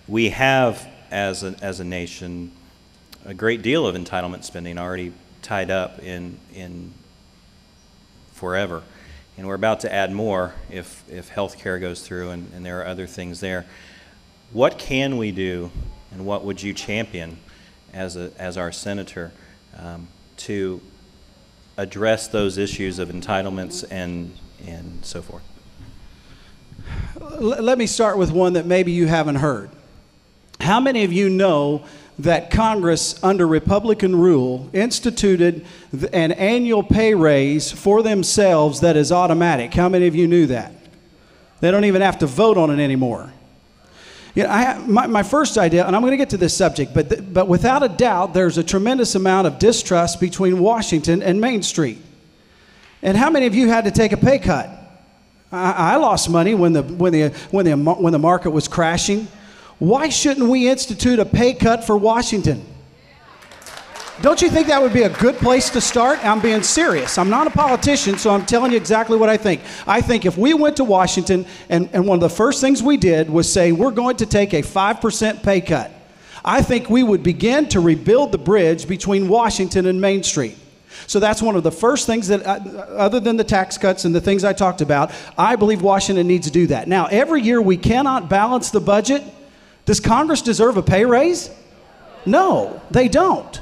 We have, as a nation, a great deal of entitlement spending already tied up in forever. And we're about to add more if health care goes through and there are other things there. What can we do, and what would you champion as our senator to address those issues of entitlements and so forth? Let me start with one that maybe you haven't heard. How many of you know that Congress, under Republican rule, instituted an annual pay raise for themselves that is automatic? How many of you knew that? They don't even have to vote on it anymore. My first idea, and I'm going to get to this subject, but without a doubt, there's a tremendous amount of distrust between Washington and Main Street. And how many of you had to take a pay cut? I lost money when the market was crashing. Why shouldn't we institute a pay cut for Washington? Don't you think that would be a good place to start? I'm being serious. I'm not a politician, so I'm telling you exactly what I think. I think if we went to Washington and one of the first things we did was say we're going to take a 5% pay cut, I think we would begin to rebuild the bridge between Washington and Main Street. So that's one of the first things that, other than the tax cuts and the things I talked about, I believe Washington needs to do that. Now, every year we cannot balance the budget. Does Congress deserve a pay raise? No, they don't.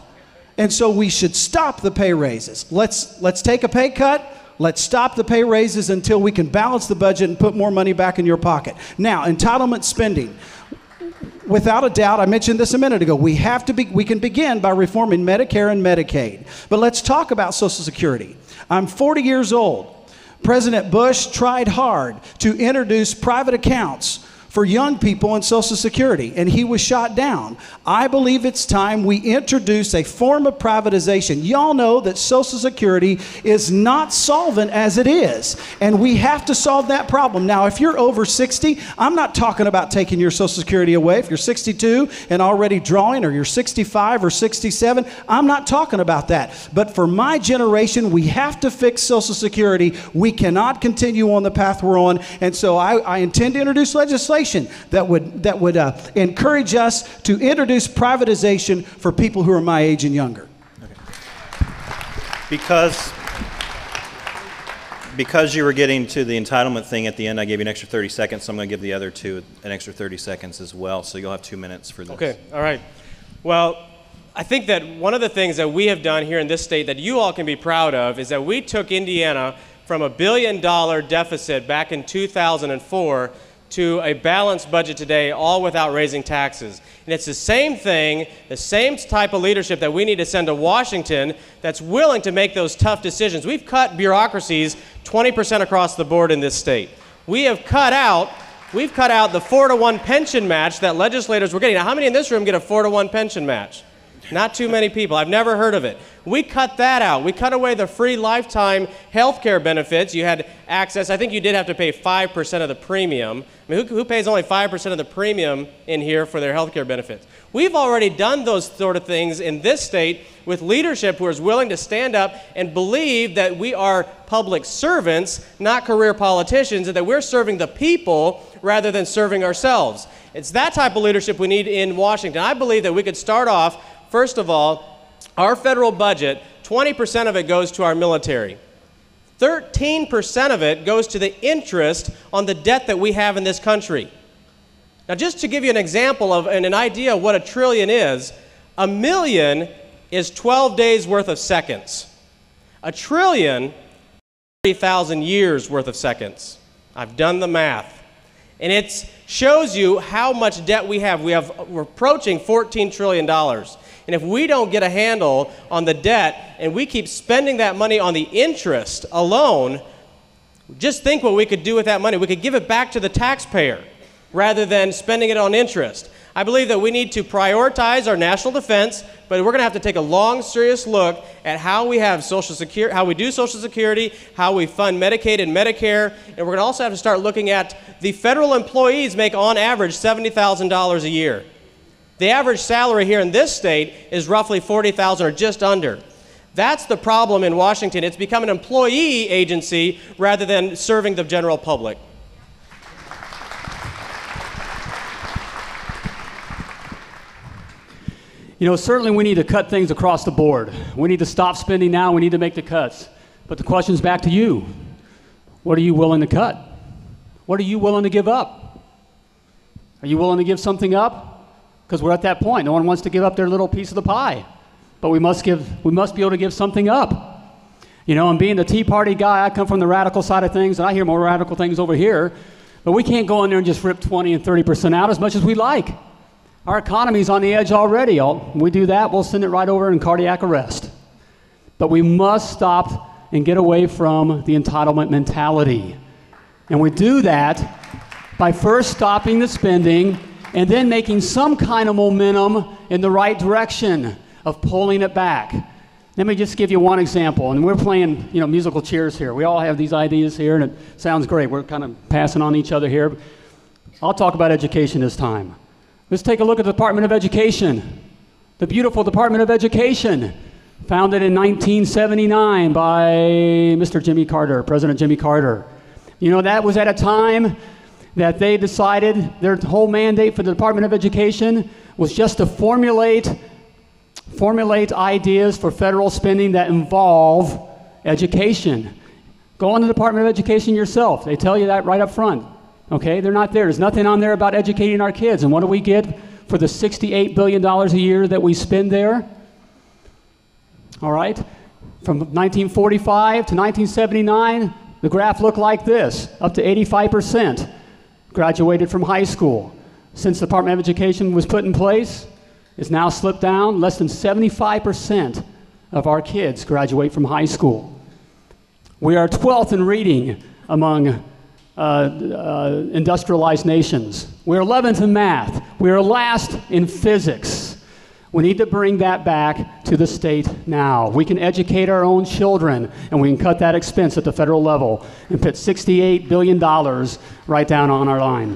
And so we should stop the pay raises. Let's take a pay cut. Let's stop the pay raises until we can balance the budget and put more money back in your pocket. Now, entitlement spending. Without a doubt, I mentioned this a minute ago, we can begin by reforming Medicare and Medicaid. But let's talk about Social Security. I'm 40 years old. President Bush tried hard to introduce private accounts for young people in Social Security, and he was shot down. I believe it's time we introduce a form of privatization. Y'all know that Social Security is not solvent as it is, and we have to solve that problem. Now, if you're over 60, I'm not talking about taking your Social Security away. If you're 62 and already drawing, or you're 65 or 67, I'm not talking about that. But for my generation, we have to fix Social Security. We cannot continue on the path we're on, and so I intend to introduce legislation that would encourage us to introduce privatization for people who are my age and younger. Okay. Because you were getting to the entitlement thing at the end, I gave you an extra 30 seconds, so I'm going to give the other two an extra 30 seconds as well, so you'll have 2 minutes for this. Okay, all right. Well, I think that one of the things that we have done here in this state that you all can be proud of is that we took Indiana from a $1 billion deficit back in 2004 to a balanced budget today, all without raising taxes. And it's the same thing, the same type of leadership that we need to send to Washington that's willing to make those tough decisions. We've cut bureaucracies 20% across the board in this state. We've cut out the 4-to-1 pension match that legislators were getting. Now, how many in this room get a 4-to-1 pension match? Not too many people. I've never heard of it. We cut that out. We cut away the free lifetime health care benefits. You had access. I think you did have to pay 5% of the premium. I mean, who pays only 5% of the premium in here for their health care benefits? We've already done those sort of things in this state with leadership who is willing to stand up and believe that we are public servants, not career politicians, and that we're serving the people rather than serving ourselves. It's that type of leadership we need in Washington. I believe that we could start off. First of all, our federal budget, 20% of it goes to our military. 13% of it goes to the interest on the debt that we have in this country. Now, just to give you an example of and an idea of what $1 trillion is, 1 million is 12 days worth of seconds. 1 trillion, 30,000 years worth of seconds. I've done the math. And it shows you how much debt we have. We're approaching $14 trillion. And if we don't get a handle on the debt and we keep spending that money on the interest alone, just think what we could do with that money. We could give it back to the taxpayer rather than spending it on interest. I believe that we need to prioritize our national defense, but we're going to have to take a long, serious look at how we have Social Security, how we do Social Security, how we fund Medicaid and Medicare, and we're going to also have to start looking at the federal employees make on average $70,000 a year. The average salary here in this state is roughly $40,000 or just under. That's the problem in Washington. It's become an employee agency rather than serving the general public. You know, certainly we need to cut things across the board. We need to stop spending now. We need to make the cuts. But the question's back to you. What are you willing to cut? What are you willing to give up? Are you willing to give something up? Because we're at that point. No one wants to give up their little piece of the pie. But we must be able to give something up. You know, and being the Tea Party guy, I come from the radical side of things, and I hear more radical things over here. But we can't go in there and just rip 20 and 30% out as much as we like. Our economy's on the edge already. We do that, we'll send it right over in cardiac arrest. But we must stop and get away from the entitlement mentality. And we do that by first stopping the spending and then making some kind of momentum in the right direction of pulling it back. Let me just give you one example. And we're playing, you know, musical chairs here. We all have these ideas here, and it sounds great. We're kind of passing on each other here. I'll talk about education this time. Let's take a look at the Department of Education. The beautiful Department of Education, founded in 1979 by Mr. Jimmy Carter, President Jimmy Carter. You know, that was at a time that they decided their whole mandate for the Department of Education was just to formulate ideas for federal spending that involve education. Go on the Department of Education yourself. They tell you that right up front. Okay, they're not there. There's nothing on there about educating our kids. And what do we get for the $68 billion a year that we spend there? All right, from 1945 to 1979, the graph looked like this, up to 85% graduated from high school. Since the Department of Education was put in place, it's now slipped down. Less than 75% of our kids graduate from high school. We are 12th in reading among industrialized nations. We're 11th in math. We're last in physics. We need to bring that back to the state now. We can educate our own children, and we can cut that expense at the federal level and put $68 billion right down on our line.